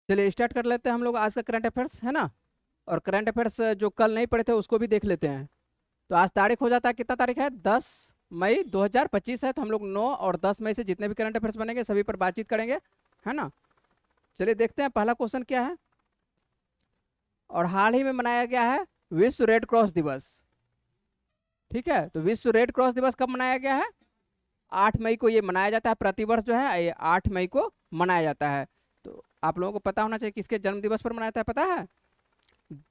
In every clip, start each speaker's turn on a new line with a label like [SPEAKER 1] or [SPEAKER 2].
[SPEAKER 1] चलिए स्टार्ट कर लेते हैं हम लोग आज का करंट अफेयर्स, है ना। और करंट अफेयर्स जो कल नहीं पढ़े थे उसको भी देख लेते हैं। तो आज तारीख हो जाता है, कितना तारीख है, 10 मई 2025 है। तो हम लोग 9 और 10 मई से जितने भी करंट अफेयर्स बनेंगे सभी पर बातचीत करेंगे, है ना। चलिए देखते हैं पहला क्वेश्चन क्या है। और हाल ही में मनाया गया है विश्व रेड क्रॉस दिवस। ठीक है, तो विश्व रेड क्रॉस दिवस कब मनाया गया है? 8 मई को ये मनाया जाता है। प्रतिवर्ष जो है ये 8 मई को मनाया जाता है। तो आप लोगों को पता होना चाहिए किसके जन्म दिवस पर मनाया जाता है, पता है?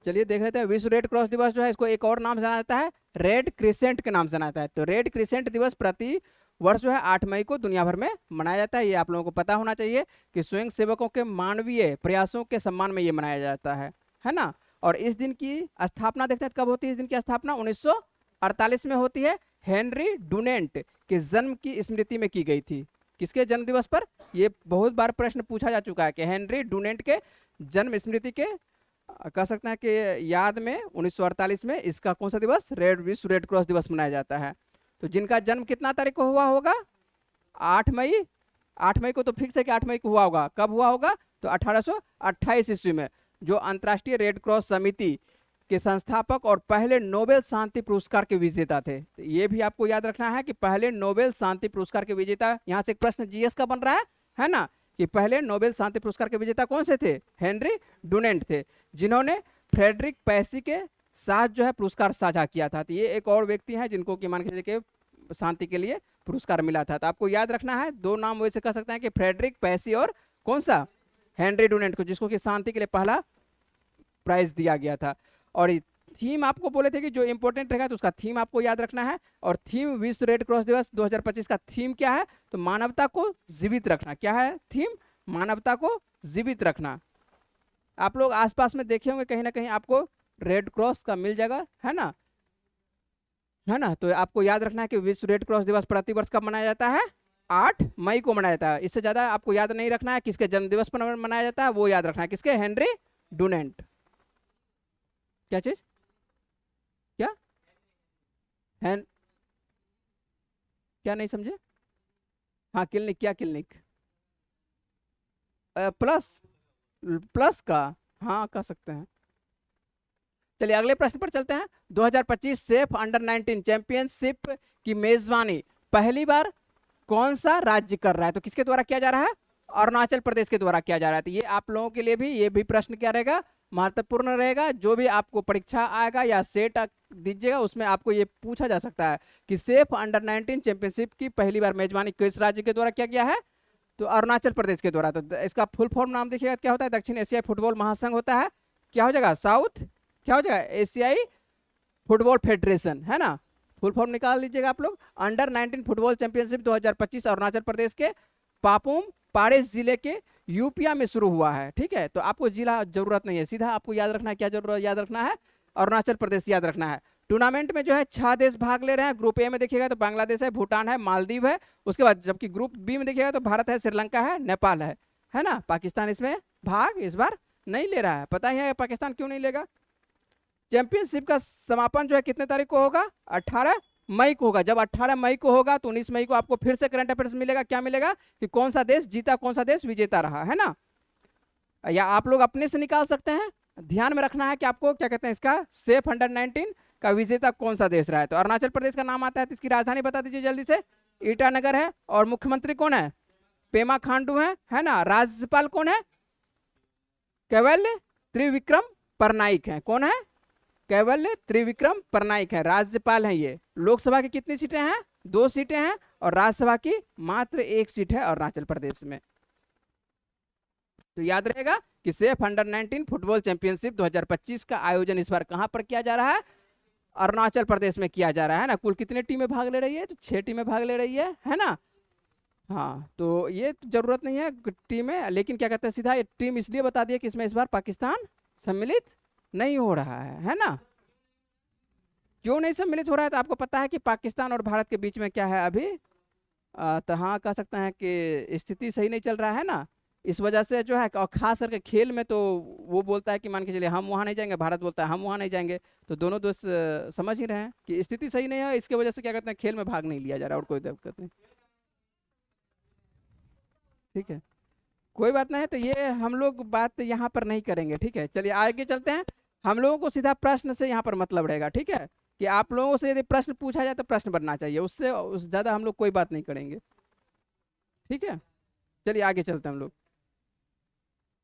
[SPEAKER 1] चलिए देख लेते हैं। विश्व रेड क्रॉस दिवस जो है इसको एक और नाम जाना जाता है, रेड क्रिसेंट के नाम से जाना जाता है। तो रेड क्रिसेंट दिवस प्रति वर्ष जो है 8 मई को दुनिया भर में मनाया जाता है। ये आप लोगों को पता होना चाहिए कि स्वयं सेवकों के मानवीय प्रयासों के सम्मान में ये मनाया जाता है ना। और इस दिन की स्थापना देखते हैं कब होती है। इस दिन की स्थापना 1948 में होती है। हेनरी डुनेंट के जन्म की स्मृति में की गई थी। किसके जन्म दिवस पर? ये बहुत बार प्रश्न पूछा जा चुका है कि हेनरी डुनेंट के जन्म स्मृति के कह सकते हैं कि याद में 1948 में इसका कौन सा दिवस, विश्व रेड क्रॉस दिवस मनाया जाता है। तो जिनका जन्म कितना तारीख को हुआ होगा? 8 मई। 8 मई को तो फिक्स है कि 8 मई को हुआ होगा। कब हुआ होगा? तो 1828 ईस्वी में, जो अंतर्राष्ट्रीय रेड क्रॉस समिति के संस्थापक और पहले नोबेल शांति पुरस्कार के विजेता थे। तो ये भी आपको याद रखना है कि पहले नोबेल शांति पुरस्कार के विजेता, यहाँ से एक प्रश्न जीएस का बन रहा है ना, कि पहले नोबेल शांति पुरस्कार के विजेता कौन से थे? हेनरी डुनेंट थे, जिन्होंने फ्रेडरिक पैसी के साथ जो है पुरस्कार साझा किया था। तो ये एक और व्यक्ति हैं जिनको कि मान के चलिए शांति के लिए पुरस्कार मिला था। तो आपको याद रखना है, दो नाम वैसे कह सकते हैं कि फ्रेडरिक पैसी और कौन सा, हेनरी डुनेंट को, जिसको कि शांति के लिए पहला प्राइज दिया गया था। और थीम आपको बोले थे कि जो इंपॉर्टेंट रहेगा तो उसका थीम आपको याद रखना है। और थीम विश्व रेड क्रॉस दिवस 2025 का थीम क्या है? तो मानवता को जीवित रखना। क्या है थीम? मानवता को जीवित रखना। आप लोग आसपास में देखे होंगे कहीं ना कहीं आपको रेड क्रॉस का मिल जाएगा, है ना। तो आपको याद रखना है कि विश्व रेड क्रॉस दिवस प्रतिवर्ष कब मनाया जाता है? 8 मई को मनाया जाता है। इससे ज्यादा आपको याद नहीं रखना है किसके जन्म दिवस पर मनाया जाता है, वो याद रखना है। किसके? Henry Dunant. क्या चीज? क्या है? क्या नहीं समझे? हाँ क्लिनिक, क्या क्लिनिक? प्लस, प्लस का, हाँ कह सकते हैं। चलिए अगले प्रश्न पर चलते हैं। 2025 सेफ अंडर 19 चैंपियनशिप की मेजबानी पहली बार कौन सा राज्य कर रहा है? तो किसके द्वारा किया जा रहा है? अरुणाचल प्रदेश के द्वारा किया जा रहा है। तो ये आप लोगों के लिए भी ये भी प्रश्न क्या रहेगा, महत्वपूर्ण रहेगा। जो भी आपको परीक्षा आएगा या सेट दीजिएगा उसमें आपको ये पूछा जा सकता है कि सेफ अंडर 19 चैंपियनशिप की पहली बार मेजबानी किस राज्य के द्वारा किया गया है? तो अरुणाचल प्रदेश के द्वारा। तो इसका फुल फॉर्म नाम देखिएगा क्या होता है? दक्षिण एशियाई फुटबॉल महासंघ होता है। क्या हो जाएगा? साउथ, क्या हो जाएगा? एशियाई फुटबॉल फेडरेशन, है ना। फुल फॉर्म निकाल लीजिएगा आप लोग। Under 19 football championship 2025 Arunachal Pradesh के पापुम पारे जिले के यूपिया में शुरू हुआ है। ठीक है, तो आपको जिला जरूरत नहीं है, सीधा आपको याद रखना है। क्या जरूरत याद रखना है? अरुणाचल प्रदेश याद रखना है। टूर्नामेंट में जो है 6 देश भाग ले रहे हैं। ग्रुप ए में देखिएगा तो बांग्लादेश है, भूटान है, मालदीव है। उसके बाद जबकि ग्रुप बी में देखिएगा तो भारत है, श्रीलंका है, नेपाल है ना। पाकिस्तान इसमें भाग इस बार नहीं ले रहा है। पता ही है पाकिस्तान क्यों नहीं लेगा। चैंपियनशिप का समापन जो है कितने तारीख को होगा? 18 मई को होगा। जब 18 मई को होगा तो 19 मई को आपको फिर से करंट अफेयर्स मिलेगा। क्या मिलेगा? कि कौन सा देश जीता, कौन सा देश विजेता रहा, है ना। या आप लोग अपने से निकाल सकते हैं। ध्यान में रखना है कि आपको क्या कहते हैं, इसका सेफ अंडर 19 का विजेता कौन सा देश रहा है। तो अरुणाचल प्रदेश का नाम आता है। तो इसकी राजधानी बता दीजिए जल्दी से। ईटानगर है। और मुख्यमंत्री कौन है? पेमा खांडू है ना। राज्यपाल कौन है? कैवल्य त्रिविक्रम परनाइक है। कौन है? कैवल्य त्रिविक्रम परनाइक है, राज्यपाल हैं ये। लोकसभा की कितनी सीटें हैं? 2 सीटें हैं। और राज्यसभा की मात्र 1 सीट है अरुणाचल प्रदेश में। तो याद रहेगा कि सेफ अंडर 19 फुटबॉल चैंपियनशिप 2025 का आयोजन इस बार कहां पर किया जा रहा है? अरुणाचल प्रदेश में किया जा रहा है ना। कुल कितने टीमें भाग ले रही है? तो 6 टीमें भाग ले रही है ना। हाँ, तो ये जरूरत नहीं है टीमें, लेकिन क्या कहते हैं सीधा ये टीम इसलिए बता दिया कि इसमें इस बार पाकिस्तान सम्मिलित नहीं हो रहा है ना। क्यों नहीं सम्मिलित हो रहा है? तो आपको पता है कि पाकिस्तान और भारत के बीच में क्या है अभी, तो हाँ कह सकते हैं कि स्थिति सही नहीं चल रहा है ना। इस वजह से जो है, और खास करके खेल में तो वो बोलता है कि मान के चलिए हम वहाँ नहीं जाएंगे, भारत बोलता है हम वहाँ नहीं जाएंगे। तो दोनों दोस्त समझ ही रहे हैं कि स्थिति सही नहीं है। इसके वजह से क्या कहते हैं खेल में भाग नहीं लिया जा रहा और कोई दिक्कत नहीं। ठीक है, कोई बात नहीं, तो ये हम लोग बात यहाँ पर नहीं करेंगे, ठीक है। चलिए आगे चलते हैं। हम लोगों को सीधा प्रश्न से यहाँ पर मतलब रहेगा, ठीक है, कि आप लोगों से यदि प्रश्न पूछा जाए तो प्रश्न बनना चाहिए, उससे उस ज़्यादा हम लोग कोई बात नहीं करेंगे, ठीक है। चलिए आगे चलते हैं हम लोग।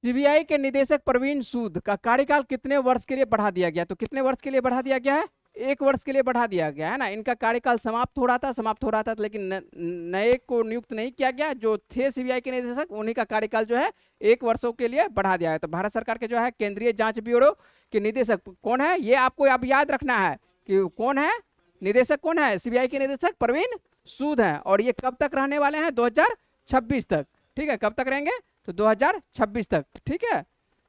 [SPEAKER 1] सीबीआई के निदेशक प्रवीण सूद का कार्यकाल कितने वर्ष के लिए बढ़ा दिया गया? तो कितने वर्ष के लिए बढ़ा दिया गया है? 1 वर्ष के लिए बढ़ा दिया गया है ना। इनका कार्यकाल समाप्त हो रहा था, लेकिन नए को नियुक्त नहीं किया गया। जो थे सीबीआई के निदेशक, उन्हीं का कार्यकाल जो है 1 वर्षों के लिए बढ़ा दिया है। तो भारत सरकार के जो है केंद्रीय जांच ब्यूरो के निदेशक कौन है, ये आपको अब याद रखना है कि कौन है निदेशक, कौन है सीबीआई के निदेशक प्रवीण सूद है। और ये कब तक रहने वाले हैं? 2026 तक, ठीक है। कब तक रहेंगे? तो 2026 तक, ठीक है।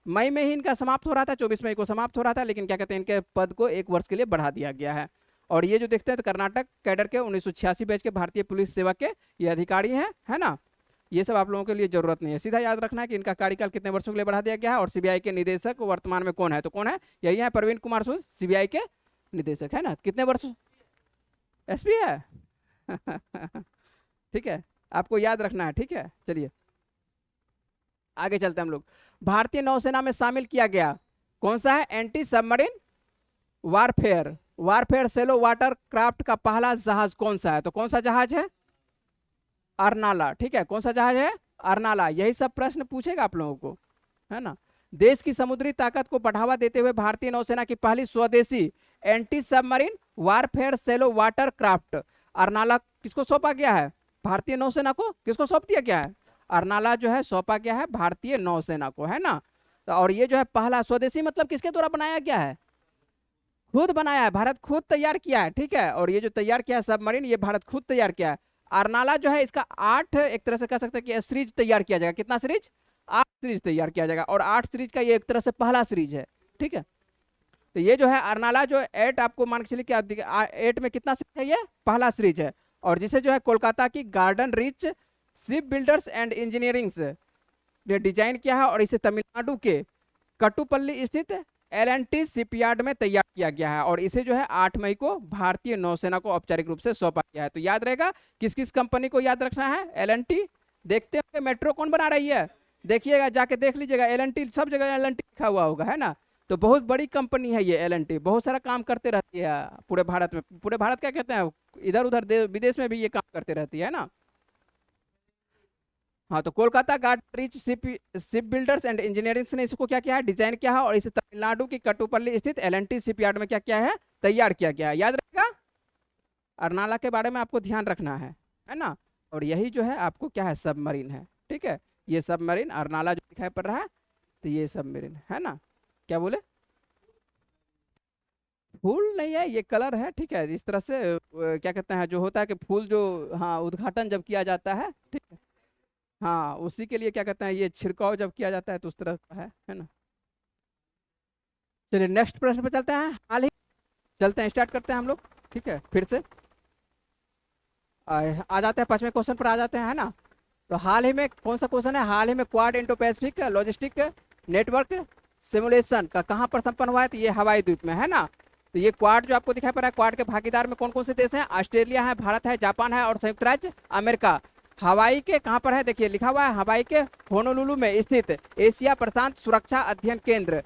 [SPEAKER 1] मई में ही इनका समाप्त हो रहा था, 24 मई को समाप्त हो रहा था, लेकिन क्या कहते हैं इनके पद को 1 वर्ष के लिए बढ़ा दिया गया है। और ये जो देखते हैं तो कर्नाटक कैडर के 1986 बैच के भारतीय पुलिस सेवा के ये अधिकारी हैं, है ना। ये सब आप लोगों के लिए जरूरत नहीं है, सीधा याद रखना है कि इनका कार्यकाल कितने वर्षों के लिए बढ़ा दिया गया है। और सीबीआई के निदेशक वर्तमान में कौन है? तो कौन है? यही है प्रवीण कुमार सूद, सीबीआई के निदेशक, है ना। कितने वर्ष? एसपी है ठीक है, आपको याद रखना है, ठीक है। चलिए आगे चलते हैं हम लोग। भारतीय नौसेना में शामिल किया गया कौन सा है? Anti submarine warfare shallow water craft का पहला जहाज कौन सा है? तो कौन सा जहाज है? अरनाला, ठीक है। कौन सा जहाज है? अरनाला। यही सब प्रश्न पूछेगा आप लोगों को, है ना। देश की समुद्री ताकत को बढ़ावा देते हुए भारतीय नौसेना की पहली स्वदेशी anti submarine warfare shallow water craft Arnala किसको सौंपा गया है? भारतीय नौसेना को। किसको सौंप दिया गया है? अरनाला जो है सौंपा गया है भारतीय नौसेना को, है ना। और ये जो है पहला स्वदेशी मतलब किसके द्वारा बनाया गया है? खुद बनाया है, भारत खुद तैयार किया है, ठीक है। और ये जो तैयार किया है सबमरीन, ये भारत खुद तैयार किया है। अरनाला जो है इसका 8 एक तरह से कह सकते हैं कि सीरीज तैयार किया जाएगा। कितना सीरीज? 8 सीरीज तैयार किया जाएगा। और 8 सीरीज का ये एक तरह से पहला सीरीज है, ठीक है। तो ये जो है अरनाला जो 8 आपको मान के चलिए क्या 8 में कितना सीरीज है? ये पहला सीरीज है। और जिसे जो है कोलकाता की garden rich ship builders and engineerings ने डिजाइन किया है। और इसे तमिलनाडु के कटुपल्ली स्थित एल&टी शिपयार्ड में तैयार किया गया है। और इसे जो है 8 मई को भारतीय नौसेना को औपचारिक रूप से सौंपा गया है। तो याद रहेगा किस किस कंपनी को याद रखना है? एल&टी। देखते होंगे मेट्रो कौन बना रही है, देखिएगा जाके देख लीजिएगा, एल&टी सब जगह एल&टी लिखा हुआ होगा, है ना। तो बहुत बड़ी कंपनी है ये एल&टी, बहुत सारा काम करते रहती है पूरे भारत में। पूरे भारत क्या कहते हैं, इधर उधर विदेश में भी ये काम करते रहती है ना। हाँ, तो Kolkata garden rich ship builders and engineering ने इसको क्या किया है? डिजाइन किया है। और इसे तमिलनाडु की कटुपल्ली स्थित एल&टी शिपयार्ड में क्या किया है? तैयार किया गया है। याद रखेगा, अरनाला के बारे में आपको ध्यान रखना है ना। और यही जो है आपको क्या है? सबमरीन है, ठीक है। ये सबमरीन अरनाला जो दिखाई पड़ रहा है, तो ये सबमरीन है ना। क्या बोले? फूल नहीं है, ये कलर है, ठीक है। इस तरह से क्या कहते हैं जो होता है कि फूल जो, हाँ, उद्घाटन जब किया जाता है, ठीक है, हाँ, उसी के लिए क्या कहते हैं ये छिड़काव जब किया जाता है तो उस तरह का है ना। चलिए नेक्स्ट प्रश्न पे चलते हैं। हाल ही चलते हैं, स्टार्ट करते हैं हम लोग, ठीक है। फिर से आ जाते हैं 5वें क्वेश्चन पर आ जाते हैं, है ना। तो हाल ही में कौन सा क्वेश्चन है? हाल ही में quad Indo Pacific logistic network simulation का कहाँ पर संपन्न हुआ है? तो ये हवाई द्वीप में, है ना। तो ये क्वाड जो आपको दिखाई पड़ रहा है, क्वाड के भागीदार में कौन कौन से देश हैं? ऑस्ट्रेलिया है, भारत है, जापान है और संयुक्त राज्य अमेरिका। हवाई के कहाँ पर है? देखिए लिखा हुआ है हवाई के होनोलुलु में स्थित एशिया प्रशांत सुरक्षा अध्ययन केंद्र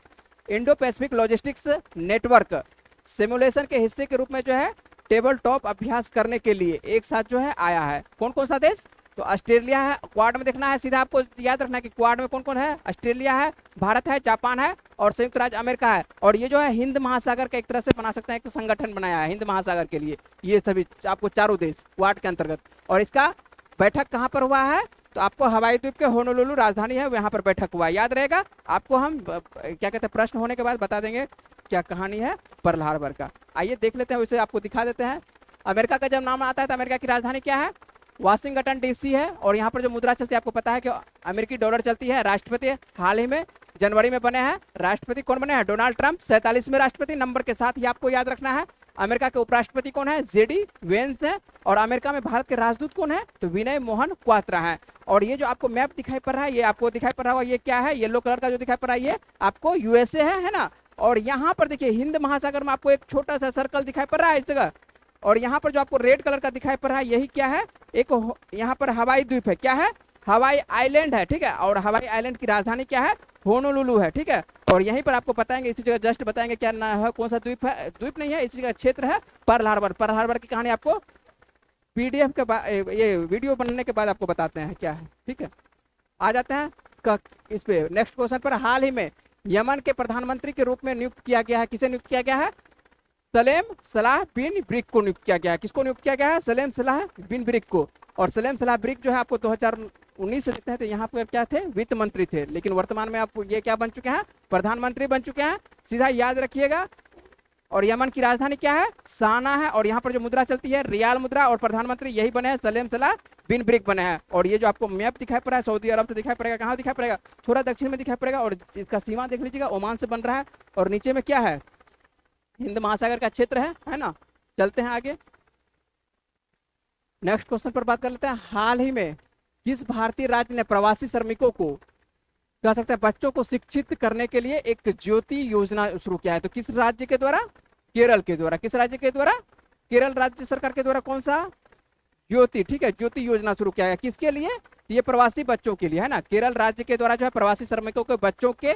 [SPEAKER 1] Indo Pacific logistics network simulation के हिस्से के रूप में जो है टेबल टॉप अभ्यास करने के लिए एक साथ जो है आया है। कौन कौन सा देश? तो ऑस्ट्रेलिया है। क्वाड में देखना है, सीधा आपको याद रखना है कि क्वाड में कौन कौन है? ऑस्ट्रेलिया है, भारत है, जापान है और संयुक्त राज्य अमेरिका है। और ये जो है हिंद महासागर का एक तरह से बना सकते हैं, एक संगठन बनाया है हिंद महासागर के लिए। ये सभी आपको चारों देश क्वाड के अंतर्गत। और इसका बैठक कहाँ पर हुआ है? तो आपको हवाई द्वीप के होनोलुलु राजधानी है, वहाँ पर बैठक हुआ है। याद रहेगा आपको, हम क्या कहते हैं प्रश्न होने के बाद बता देंगे क्या कहानी है पर्ल हार्बर का। आइए देख लेते हैं, उसे आपको दिखा देते हैं। अमेरिका का जब नाम आता है तो अमेरिका की राजधानी क्या है? वाशिंगटन डीसी है। और यहाँ पर जो मुद्रा चलती है आपको पता है कि अमेरिकी डॉलर चलती है। राष्ट्रपति हाल ही में जनवरी में बने हैं, राष्ट्रपति कौन बने हैं? डोनाल्ड ट्रंप, 47वें राष्ट्रपति। नंबर के साथ ही आपको याद रखना है अमेरिका के उपराष्ट्रपति कौन है? जेडी वेंस है। और अमेरिका में भारत के राजदूत कौन है? तो विनय मोहन क्वात्रा है। और ये जो आपको मैप दिखाई पड़ रहा है, ये आपको दिखाई पड़ रहा होगा, ये क्या है? येलो कलर का जो दिखाई पड़ रहा है ये आपको यूएसए है ना। और यहाँ पर देखिए हिंद महासागर में आपको एक छोटा सा सर्कल दिखाई पड़ रहा है इस जगह। और यहाँ पर जो आपको रेड कलर का दिखाई पड़ रहा है यही क्या है? एक यहाँ पर हवाई द्वीप है। क्या है? हवाई आइलैंड है, ठीक है, और हवाई आइलैंड की राजधानी क्या है, होनोलुलु है, ठीक है। और यहीं पर आपको बताएंगे, इसी जगह जस्ट बताएंगे क्या ना है, कौन सा द्वीप है, द्वीप नहीं है, इसी जगह क्षेत्र है पर्ल हार्बर। पर्ल हार्बर की कहानी आपको पीडीएफ के बाद, ये वीडियो बनने के बाद आपको बताते हैं क्या है, ठीक है। आ जाते हैं इस पे नेक्स्ट क्वेश्चन पर। हाल ही में यमन के प्रधानमंत्री के रूप में नियुक्त किया गया है, किसे नियुक्त किया गया है, सलेम सलाह बिन ब्रिक को नियुक्त किया गया है। किसको नियुक्त किया गया है, सलेम सलाह बिन ब्रिक को। और सलेम सलाह ब्रिक जो है आपको 2019 से देखते हैं तो यहाँ पर क्या थे, वित्त मंत्री थे, लेकिन वर्तमान में आप ये क्या बन चुके हैं, प्रधानमंत्री बन चुके हैं, सीधा याद रखिएगा। और यमन की राजधानी क्या है, साना है, और यहाँ पर जो मुद्रा चलती है रियाल मुद्रा, और प्रधानमंत्री यही बने हैं, सलेम सलाह बिन ब्रिक बने हैं। और ये जो आपको मैप दिखाई पड़ रहा है सऊदी अरब से दिखाई पड़ेगा, कहाँ दिखाई पड़ेगा, थोड़ा दक्षिण में दिखाई पड़ेगा, और इसका सीमा देख लीजिएगा ओमान से बन रहा है, और नीचे में क्या है, हिंद महासागर का क्षेत्र है ना। चलते हैं आगे, नेक्स्ट क्वेश्चन पर बात कर लेते हैं। हाल ही में किस भारतीय राज्य ने प्रवासी श्रमिकों को, कह सकते हैं बच्चों को शिक्षित करने के लिए एक ज्योति योजना शुरू किया है, तो किस राज्य के द्वारा, केरल के द्वारा। किस राज्य के द्वारा, केरल राज्य सरकार के द्वारा कौन सा, ज्योति, ठीक है, ज्योति योजना शुरू किया है। किसके लिए, ये प्रवासी बच्चों के लिए है ना। केरल राज्य के द्वारा जो है प्रवासी श्रमिकों के बच्चों के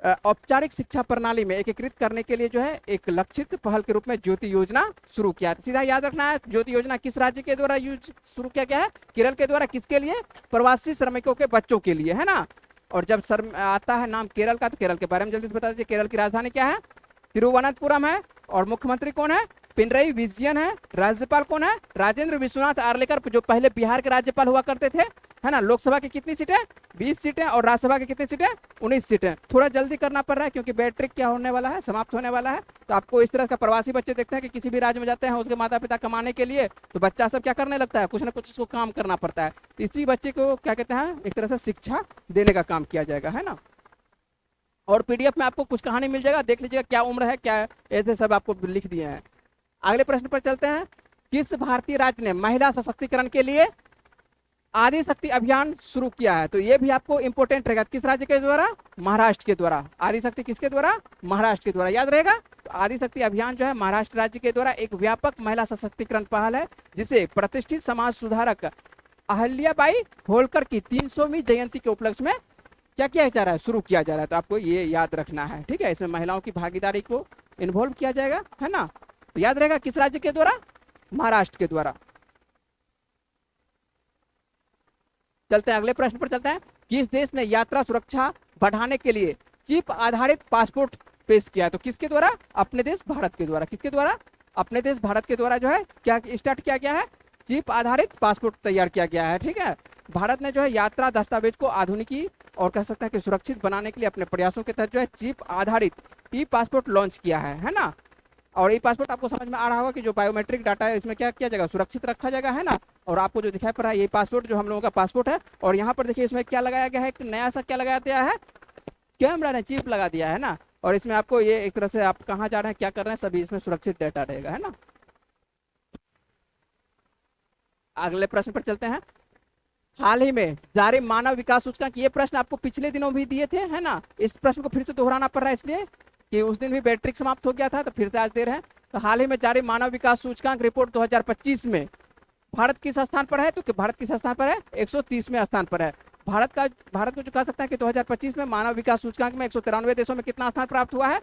[SPEAKER 1] औपचारिक शिक्षा प्रणाली में एकीकृत करने के लिए जो है एक लक्षित पहल के रूप में ज्योति योजना शुरू किया है। सीधा याद रखना है, ज्योति योजना किस राज्य के द्वारा शुरू किया गया है, केरल के द्वारा। किसके लिए, प्रवासी श्रमिकों के बच्चों के लिए, है ना। और जब आता है नाम केरल का, तो केरल के बारे में जल्दी से बता दीजिए। केरल की राजधानी क्या है, तिरुवनंतपुरम है, और मुख्यमंत्री कौन है, पिनरई विजयन है। राज्यपाल कौन है, राजेंद्र विश्वनाथ आर्लेकर, जो पहले बिहार के राज्यपाल हुआ करते थे, है ना। लोकसभा की कितनी सीटें, 20 सीटें, और राज्यसभा की कितनी सीटें, 19 सीटें। थोड़ा जल्दी करना पड़ रहा है क्योंकि बैटरी क्या होने वाला है, समाप्त होने वाला है। तो आपको इस तरह का प्रवासी बच्चे देखते हैं कि किसी भी राज्य में जाते हैं उसके माता पिता कमाने के लिए, तो बच्चा सब क्या करने लगता है, कुछ ना कुछ उसको काम करना पड़ता है। इसी बच्चे को क्या कहते हैं, एक तरह से शिक्षा देने का काम किया जाएगा, है ना। और पीडीएफ में आपको कुछ कहानी मिल जाएगा, देख लीजिएगा क्या उम्र है, क्या ऐसे सब आपको लिख दिए हैं। अगले प्रश्न पर चलते हैं। किस भारतीय राज्य ने महिला सशक्तिकरण के लिए आदि शक्ति अभियान शुरू किया है, तो ये भी आपको इंपोर्टेंट रहेगा। किस राज्य के द्वारा, महाराष्ट्र के द्वारा। आदि शक्ति किसके द्वारा, महाराष्ट्र के द्वारा, याद रहेगा। तो आदि शक्ति अभियान जो है महाराष्ट्र राज्य के द्वारा एक व्यापक महिला सशक्तिकरण पहल है, जिसे प्रतिष्ठित समाज सुधारक अहल्याबाई होलकर की 300वीं जयंती के उपलक्ष्य में क्या किया जा रहा है, शुरू किया जा रहा है। तो आपको ये याद रखना है, ठीक है। इसमें महिलाओं की भागीदारी को इन्वॉल्व किया जाएगा, है ना। तो याद रहेगा किस राज्य के द्वारा, महाराष्ट्र के द्वारा। चलते हैं अगले प्रश्न पर चलते हैं। किस देश ने यात्रा सुरक्षा बढ़ाने के लिए चिप आधारित पासपोर्ट पेश किया है, तो किसके द्वारा, अपने देश भारत के द्वारा। किसके द्वारा, अपने देश भारत के द्वारा जो है क्या स्टार्ट किया गया है, चिप आधारित पासपोर्ट तैयार किया गया है, ठीक है। भारत ने जो है यात्रा दस्तावेज को आधुनिकी और कह सकते हैं कि सुरक्षित बनाने के लिए अपने प्रयासों के तहत जो है चिप आधारित ई पासपोर्ट लॉन्च किया है ना। और ई पासपोर्ट आपको समझ में आ रहा होगा कि जो बायोमेट्रिक डाटा है इसमें क्या किया जाएगा, सुरक्षित रखा जाएगा, है ना। और आपको जो दिखाई पड़ रहा है ये पासपोर्ट जो हम लोगों का पासपोर्ट है, और यहाँ पर देखिए इसमें क्या लगाया गया है, एक नया सा क्या लगाया गया है, कैमरा ने चिप लगा दिया है ना। और इसमें आपको ये एक तरह से आप कहाँ जा रहे हैं, क्या कर रहे हैं, सभी इसमें सुरक्षित डाटा रहेगा, है ना। अगले प्रश्न पर चलते हैं। हाल ही में जारी मानव विकास सूचकांक, ये प्रश्न आपको पिछले दिनों भी दिए थे, है ना। इस प्रश्न को फिर से दोहराना पड़ रहा है इसलिए कि उस दिन भी बैटरी समाप्त हो गया था, तो फिर से आज दे रहे हैं। तो हाल ही में जारी मानव विकास सूचकांक रिपोर्ट 2025 में भारत किस स्थान पर है, तो भारत किस स्थान पर है, 130वें स्थान पर है। भारत को जो कह सकता है कि 2025 में मानव विकास सूचकांक में 193 देशों में कितना स्थान प्राप्त हुआ है,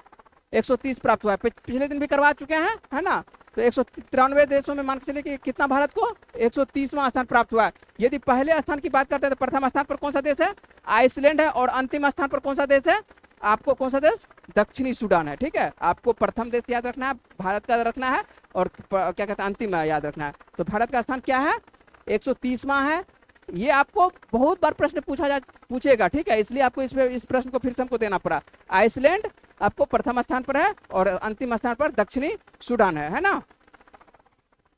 [SPEAKER 1] 130 प्राप्त हुआ है। पिछले दिन भी करवा चुके हैं, है ना। तो 193 देशों में मान के चलिए कि कितना भारत को 130वां स्थान प्राप्त हुआ है। यदि पहले स्थान की बात करते हैं तो प्रथम स्थान पर कौन सा देश है, आइसलैंड है, और अंतिम स्थान पर कौन सा देश है, आपको कौन सा देश, दक्षिणी सूडान है, ठीक है। आपको प्रथम देश याद रखना है, भारत का रखना है, और क्या कहते हैं अंतिम याद रखना है। तो भारत का स्थान क्या है, 130वां है। ये आपको बहुत बार प्रश्न पूछेगा, ठीक है, इसलिए आपको इस प्रश्न को फिर से हमको देना पड़ा। आइसलैंड आपको प्रथम स्थान पर है और अंतिम स्थान पर दक्षिणी सूडान है ना।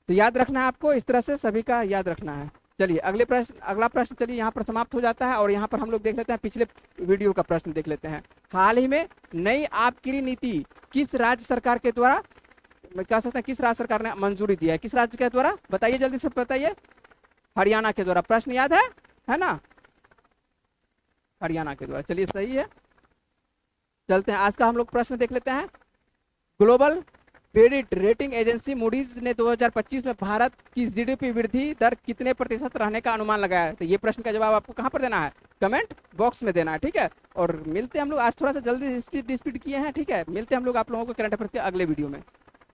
[SPEAKER 1] तो याद रखना है आपको, इस तरह से सभी का याद रखना है। चलिए अगला प्रश्न चलिए यहाँ पर समाप्त हो जाता है, और यहाँ पर हम लोग देख लेते हैं पिछले वीडियो का प्रश्न देख लेते हैं। हाल ही में नई आबकारी नीति किस राज्य सरकार के द्वारा, कह सकते हैं किस राज्य सरकार ने मंजूरी दिया है, किस राज्य के द्वारा, बताइए जल्दी से बताइए। हरियाणा के द्वारा। प्रश्न याद है ना, हरियाणा के द्वारा। चलिए सही है। चलते हैं आज का हम लोग प्रश्न देख लेते हैं। Global credit rating agency Moody's ने 2025 में भारत की जीडीपी वृद्धि दर कितने प्रतिशत रहने का अनुमान लगाया है? तो ये प्रश्न का जवाब आपको कहां पर देना है? कमेंट बॉक्स में देना है, ठीक है। और मिलते हैं हम लोग, आज थोड़ा सा जल्दी स्पीड किए हैं, ठीक है। मिलते हैं हम लोग आप लोगों को करंट अफेयर्स के अगले वीडियो में।